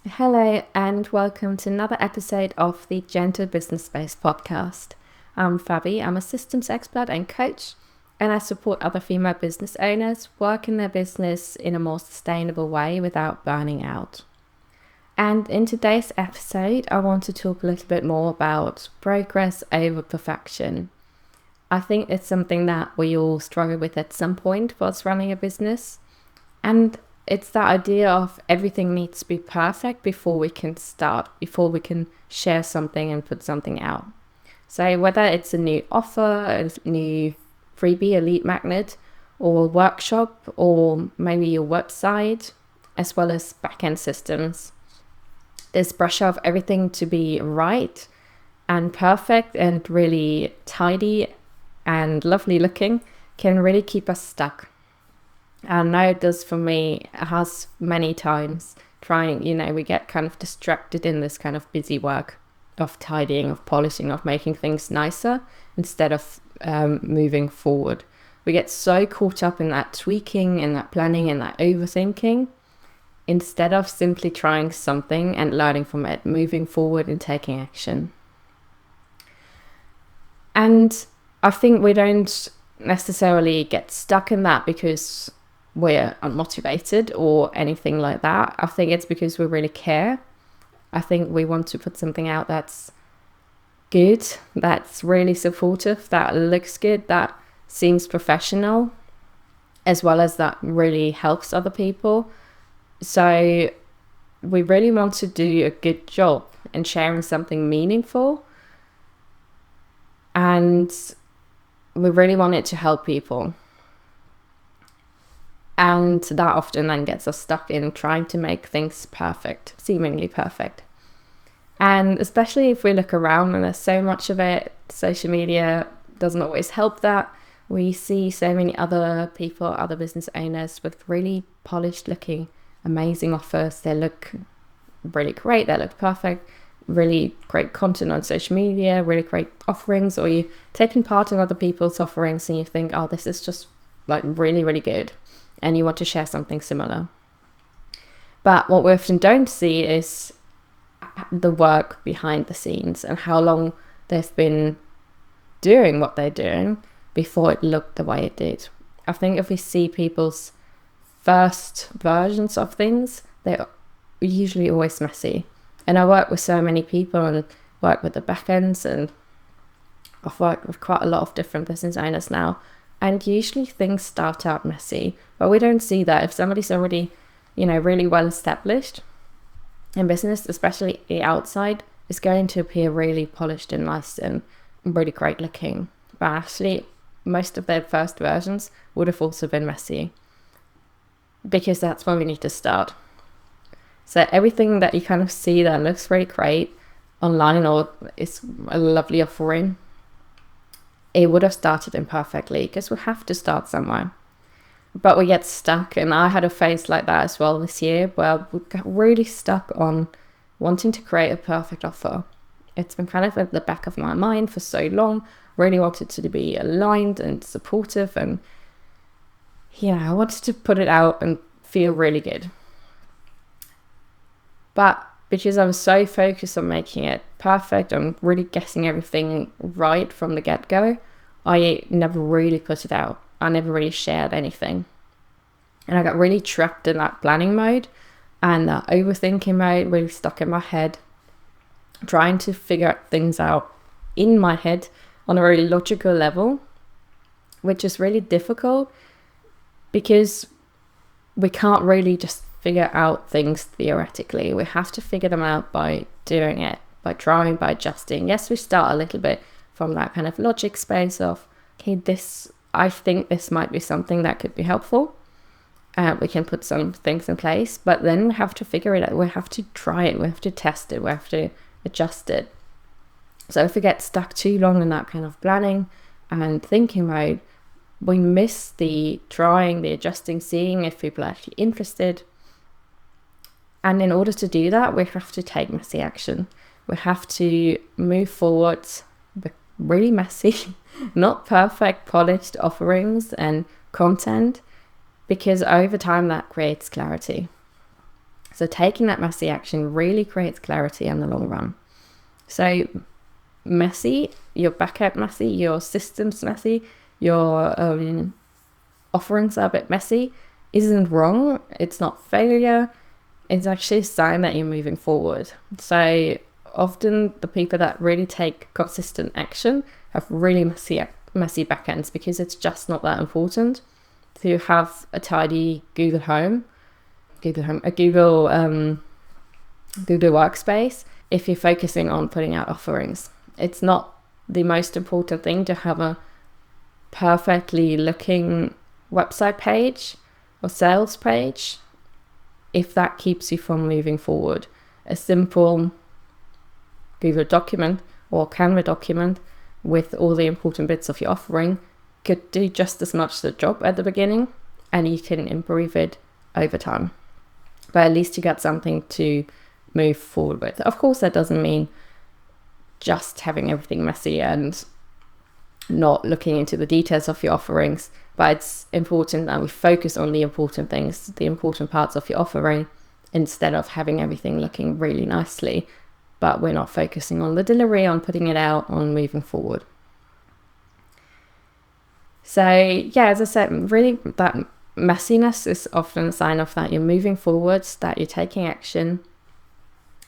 Hello, and welcome to another episode of the Gentle Business Space podcast. I'm Fabi, I'm a systems expert and coach, and I support other female business owners work in their business in a more sustainable way without burning out. And in today's episode, I want to talk a little bit more about progress over perfection. I think it's something that we all struggle with at some point whilst running a business. And it's that idea of everything needs to be perfect before we can start, before we can share something and put something out. So whether it's a new offer, a new freebie, a lead magnet, or a workshop, or maybe your website, as well as backend systems, this pressure of everything to be right and perfect and really tidy and lovely looking can really keep us stuck. I know it does for me. It has many times trying, we get kind of distracted in this kind of busy work of tidying, of polishing, of making things nicer instead of moving forward. We get so caught up in that tweaking, in that planning, in that overthinking, instead of simply trying something and learning from it, moving forward and taking action. And I think we don't necessarily get stuck in that because we're unmotivated or anything like that. I think it's because we really care. I think we want to put something out that's good, that's really supportive, that looks good, that seems professional, as well as that really helps other people. So we really want to do a good job in sharing something meaningful, and we really want it to help people. And that often then gets us stuck in trying to make things perfect, seemingly perfect. And especially if we look around and there's so much of it, social media doesn't always help that. We see so many other people, other business owners with really polished looking, amazing offers. They look really great, they look perfect, really great content on social media, really great offerings, or you taking part in other people's offerings and you think, oh, this is just like really, really good. And you want to share something similar. But what we often don't see is the work behind the scenes and how long they've been doing what they're doing before it looked the way it did. I think if we see people's first versions of things, they're usually always messy. And I work with so many people and work with the backends, and I've worked with quite a lot of different business owners now. And usually things start out messy, but we don't see that. If somebody's already, really well established in business, especially the outside, is going to appear really polished and nice and really great looking. But actually, most of their first versions would have also been messy, because that's where we need to start. So everything that you kind of see that looks really great online or is a lovely offering, it would have started imperfectly, because we have to start somewhere. But we get stuck, and I had a phase like that as well this year, where we got really stuck on wanting to create a perfect offer. It's been kind of at the back of my mind for so long, really wanted to be aligned and supportive, and I wanted to put it out and feel really good. But because I was so focused on making it perfect and really getting everything right from the get-go, I never really put it out. I never really shared anything. And I got really trapped in that planning mode and that overthinking mode, really stuck in my head, trying to figure things out in my head on a really logical level, which is really difficult because we can't really just figure out things theoretically. We have to figure them out by doing it, by trying, by adjusting. Yes, we start a little bit from that kind of logic space of, okay, I think this might be something that could be helpful. We can put some things in place, but then we have to figure it out. We have to try it. We have to test it. We have to adjust it. So if we get stuck too long in that kind of planning and thinking mode, we miss the trying, the adjusting, seeing if people are actually interested. And in order to do that, we have to take messy action. We have to move forward with really messy, not perfect, polished offerings and content, because over time that creates clarity. So taking that messy action really creates clarity in the long run. So messy, your backend messy, your systems messy, your offerings are a bit messy, isn't wrong. It's not failure. It's actually a sign that you're moving forward. So often the people that really take consistent action have really messy backends, because it's just not that important to have a tidy Google workspace if you're focusing on putting out offerings. It's not the most important thing to have a perfectly looking website page or sales page if that keeps you from moving forward. A simple Google document or Canva document with all the important bits of your offering could do just as much the job at the beginning, and you can improve it over time. But at least you got something to move forward with. Of course, that doesn't mean just having everything messy and not looking into the details of your offerings, but it's important that we focus on the important things, the important parts of your offering, instead of having everything looking really nicely, but we're not focusing on the delivery, on putting it out, on moving forward. So yeah, as I said, really that messiness is often a sign of that you're moving forwards, that you're taking action.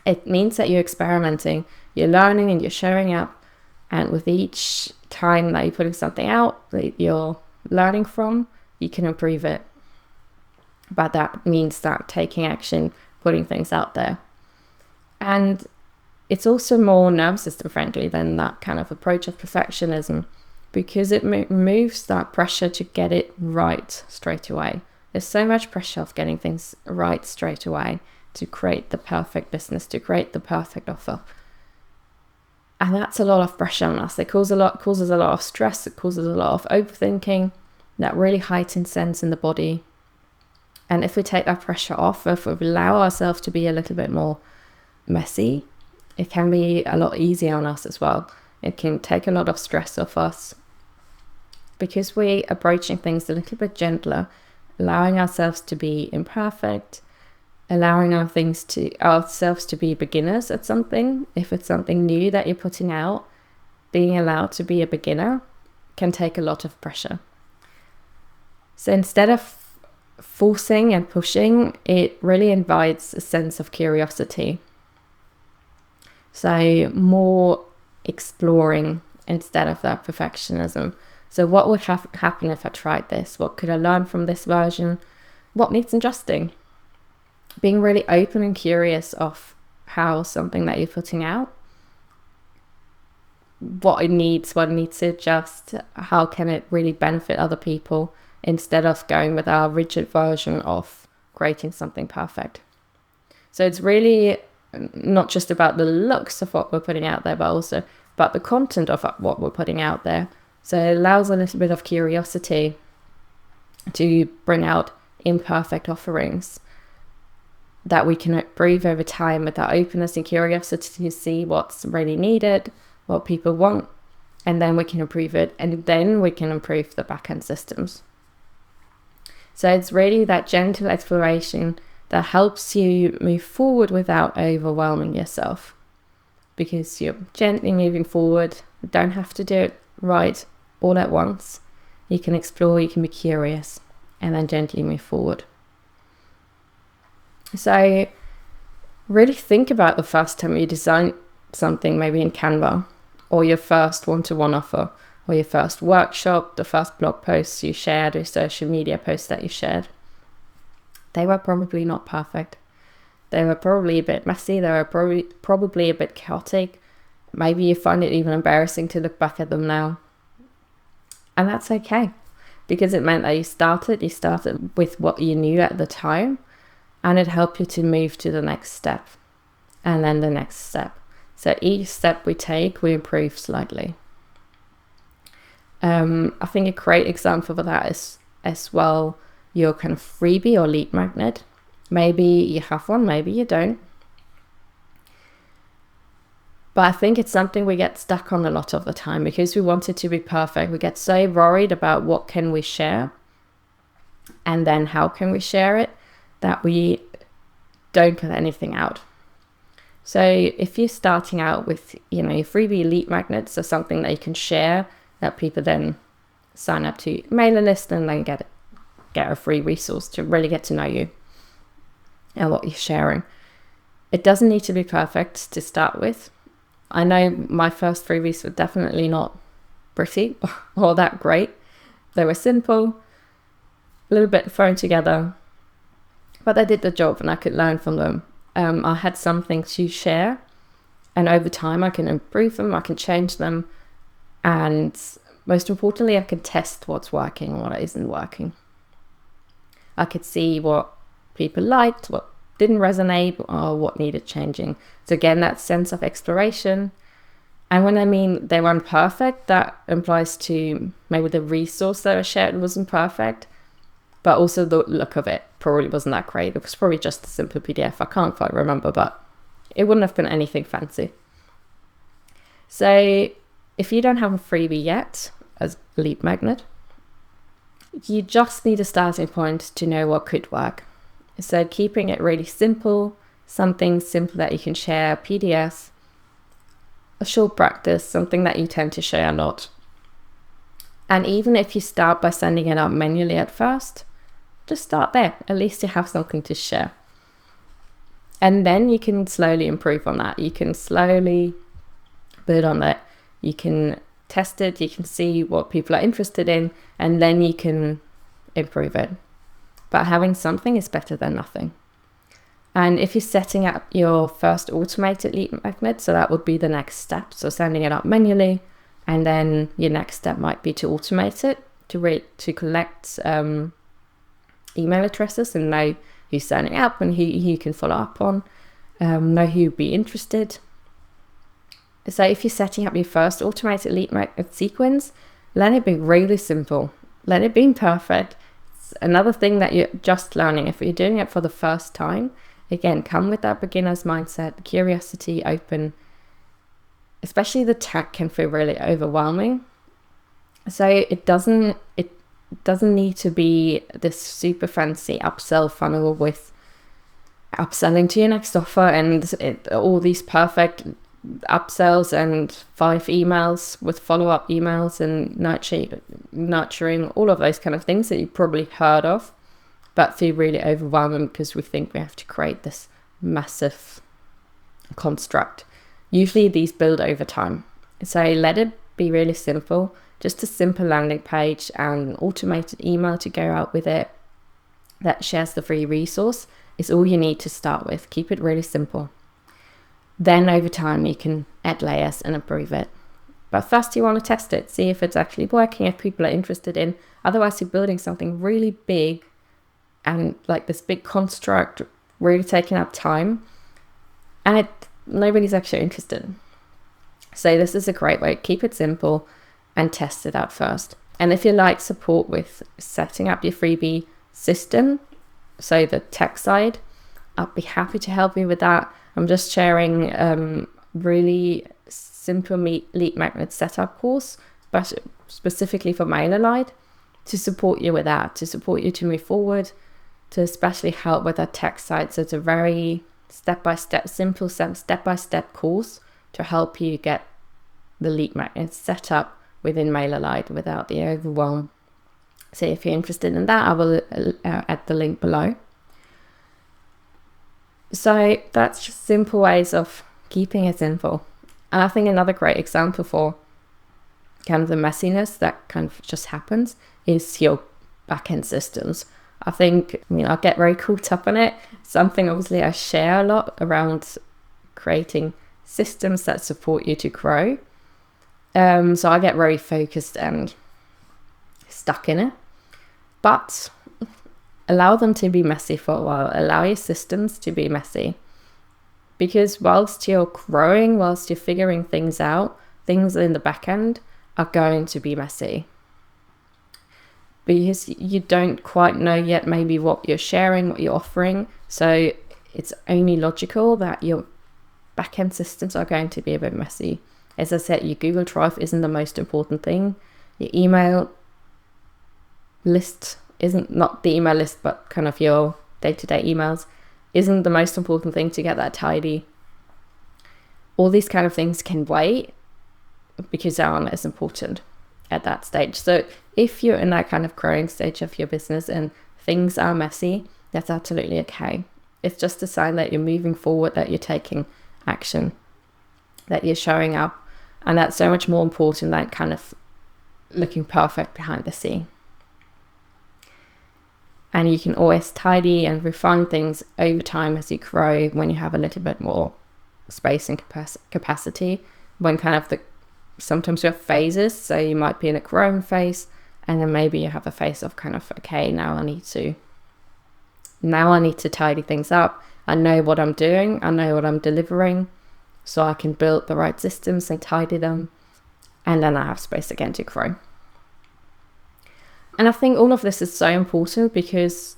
It means that you're experimenting, you're learning, and you're showing up. And with each time that you're putting something out that you're learning from, you can improve it. But that means that taking action, putting things out there. And it's also more nervous system friendly than that kind of approach of perfectionism, because it removes that pressure to get it right straight away. There's so much pressure of getting things right straight away to create the perfect business, to create the perfect offer. And that's a lot of pressure on us. It causes a lot of stress. It causes a lot of overthinking, that really heightened sense in the body. And if we take that pressure off, if we allow ourselves to be a little bit more messy, it can be a lot easier on us as well. It can take a lot of stress off us, because we're approaching things a little bit gentler, allowing ourselves to be imperfect, allowing ourselves to be beginners at something. If it's something new that you're putting out, being allowed to be a beginner can take a lot of pressure. So instead of forcing and pushing, it really invites a sense of curiosity. So more exploring instead of that perfectionism. So what would happen if I tried this? What could I learn from this version? What needs adjusting? Being really open and curious of how something that you're putting out, what it needs to adjust, how can it really benefit other people, instead of going with our rigid version of creating something perfect. So it's really not just about the looks of what we're putting out there, but also about the content of what we're putting out there. So it allows a little bit of curiosity to bring out imperfect offerings that we can improve over time, with that openness and curiosity to see what's really needed, what people want, and then we can improve it, and then we can improve the backend systems. So it's really that gentle exploration that helps you move forward without overwhelming yourself, because you're gently moving forward. You don't have to do it right all at once. You can explore, you can be curious, and then gently move forward. So really think about the first time you design something, maybe in Canva, or your first one-to-one offer, or your first workshop, the first blog posts you shared, or social media posts that you shared. They were probably not perfect. They were probably a bit messy. They were probably a bit chaotic. Maybe you find it even embarrassing to look back at them now. And that's okay, because it meant that you started with what you knew at the time, and it helped you to move to the next step, and then the next step. So each step we take, we improve slightly. I think a great example of that is as well your kind of freebie or lead magnet. Maybe you have one, maybe you don't. But I think it's something we get stuck on a lot of the time, because we want it to be perfect. We get so worried about what can we share and then how can we share it, that we don't cut anything out. So if you're starting out with, your freebie lead magnets or something that you can share, that people then sign up to mailing list and then get a free resource to really get to know you and what you're sharing. It doesn't need to be perfect to start with. I know my first freebies were definitely not pretty or that great. They were simple, a little bit thrown together, but they did the job and I could learn from them. I had something to share, and over time I can improve them, I can change them, and most importantly, I can test what's working and what isn't working. I could see what people liked, what didn't resonate, or what needed changing. So again, that sense of exploration. And when I mean they weren't perfect, that implies to maybe the resource that I shared wasn't perfect, but also the look of it probably wasn't that great. It was probably just a simple PDF. I can't quite remember, but it wouldn't have been anything fancy. So if you don't have a freebie yet as a lead magnet, you just need a starting point to know what could work. So keeping it really simple, something simple that you can share, PDFs, a short practice, something that you tend to share a lot. And even if you start by sending it out manually at first, just start there. At least you have something to share. And then you can slowly improve on that. You can slowly build on that. You can test it. You can see what people are interested in, and then you can improve it. But having something is better than nothing. And if you're setting up your first automated lead magnet, so that would be the next step. So sending it out manually, and then your next step might be to automate it, to collect email addresses and know who's signing up and who you can follow up on, know who would be interested. So if you're setting up your first automated lead magnet sequence, let it be really simple. Let it be imperfect. It's another thing that you're just learning. If you're doing it for the first time, again, come with that beginner's mindset, curiosity, open. Especially the tech can feel really overwhelming. So it doesn't need to be this super fancy upsell funnel with upselling to your next offer and all these perfect upsells and 5 emails with follow-up emails and nurturing, all of those kind of things that you've probably heard of, but feel really overwhelming because we think we have to create this massive construct. Usually these build over time. So let it be really simple. Just a simple landing page and automated email to go out with it that shares the free resource is all you need to start with. Keep it really simple. Then over time you can add layers and improve it. But first you want to test it, see if it's actually working, if people are interested in. Otherwise you're building something really big and like this big construct really taking up time, and nobody's actually interested. So this is a great way. Keep it simple and test it out first. And if you like support with setting up your freebie system, so the tech side, I'll be happy to help you with that. I'm just sharing really simple lead magnet setup course, but specifically for MailerLite, to support you with that, to support you to move forward, to especially help with that tech side. So it's a very step-by-step, simple step-by-step course to help you get the lead magnet set up within MailerLite without the overwhelm. So if you're interested in that, I will add the link below. So that's just simple ways of keeping it simple. And I think another great example for kind of the messiness that kind of just happens is your backend systems. I think, I get very caught up on it. Something obviously I share a lot around creating systems that support you to grow. So I get very focused and stuck in it. But allow them to be messy for a while. Allow your systems to be messy. Because whilst you're growing, whilst you're figuring things out, things in the back end are going to be messy. Because you don't quite know yet maybe what you're sharing, what you're offering. So it's only logical that your backend systems are going to be a bit messy. As I said, your Google Drive isn't the most important thing. Your email list isn't, not the email list, but kind of your day-to-day emails isn't the most important thing to get that tidy. All these kind of things can wait because they aren't as important at that stage. So if you're in that kind of growing stage of your business and things are messy, that's absolutely okay. It's just a sign that you're moving forward, that you're taking action, that you're showing up. And that's so much more important than kind of looking perfect behind the scene. And you can always tidy and refine things over time as you grow, when you have a little bit more space and capacity. When kind of sometimes you have phases, so you might be in a growing phase, and then maybe you have a phase of kind of, okay, now I need to tidy things up. I know what I'm doing, I know what I'm delivering, so I can build the right systems and tidy them, and then I have space again to grow. And I think all of this is so important, because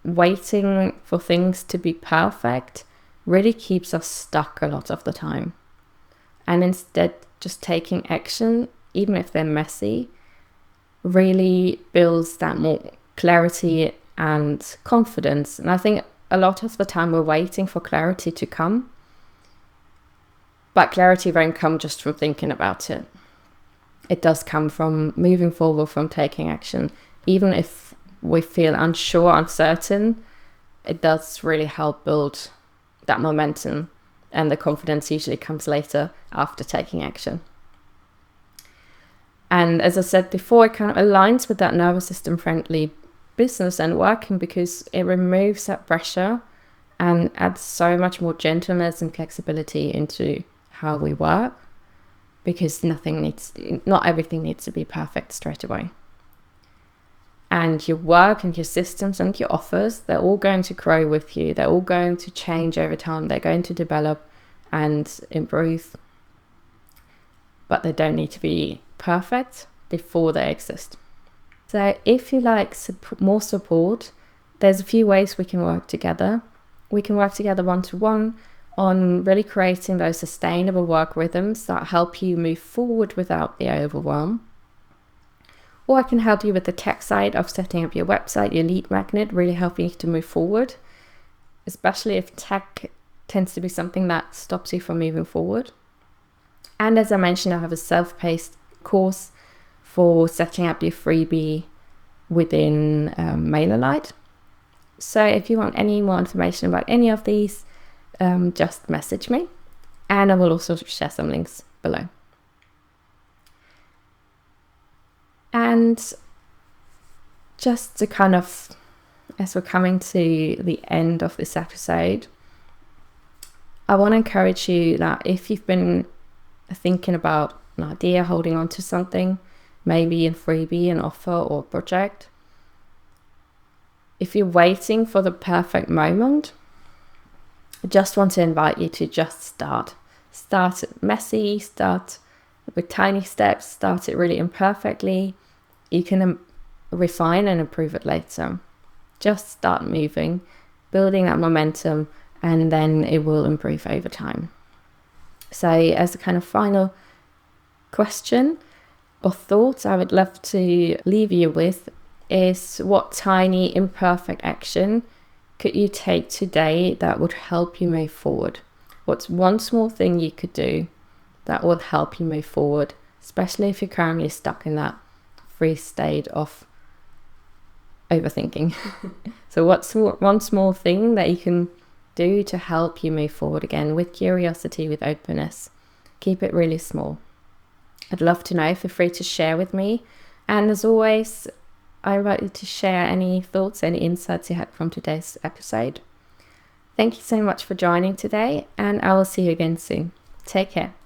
waiting for things to be perfect really keeps us stuck a lot of the time. And instead, just taking action, even if they're messy, really builds that more clarity and confidence. And I think a lot of the time we're waiting for clarity to come, but clarity won't come just from thinking about it. It does come from moving forward, from taking action. Even if we feel unsure, uncertain, it does really help build that momentum, and the confidence usually comes later after taking action. And as I said before, it kind of aligns with that nervous system friendly business and working, because it removes that pressure and adds so much more gentleness and flexibility into how we work, because not everything needs to be perfect straight away. And your work and your systems and your offers, they're all going to grow with you. They're all going to change over time. They're going to develop and improve, but they don't need to be perfect before they exist. So if you like more support, there's a few ways we can work together. We can work together one-to-one on really creating those sustainable work rhythms that help you move forward without the overwhelm. Or I can help you with the tech side of setting up your website, your lead magnet, really helping you to move forward, especially if tech tends to be something that stops you from moving forward. And as I mentioned, I have a self-paced course for setting up your freebie within MailerLite. So if you want any more information about any of these, just message me, and I will also share some links below. And just to kind of, as we're coming to the end of this episode, I want to encourage you that if you've been thinking about an idea, holding on to something, maybe a freebie, an offer or project, if you're waiting for the perfect moment, I just want to invite you to just start. Start it messy, start with tiny steps, start it really imperfectly. You can refine and improve it later. Just start moving, building that momentum, and then it will improve over time. So as a kind of final question or thought I would love to leave you with is, what tiny imperfect action could you take today that would help you move forward? What's one small thing you could do that will help you move forward, especially if you're currently stuck in that freeze state of overthinking? So what's one small thing that you can do to help you move forward again, with curiosity, with openness? Keep it really small. I'd love to know. Feel free to share with me. And as always, I invite you to share any thoughts, any insights you had from today's episode. Thank you so much for joining today, and I will see you again soon. Take care.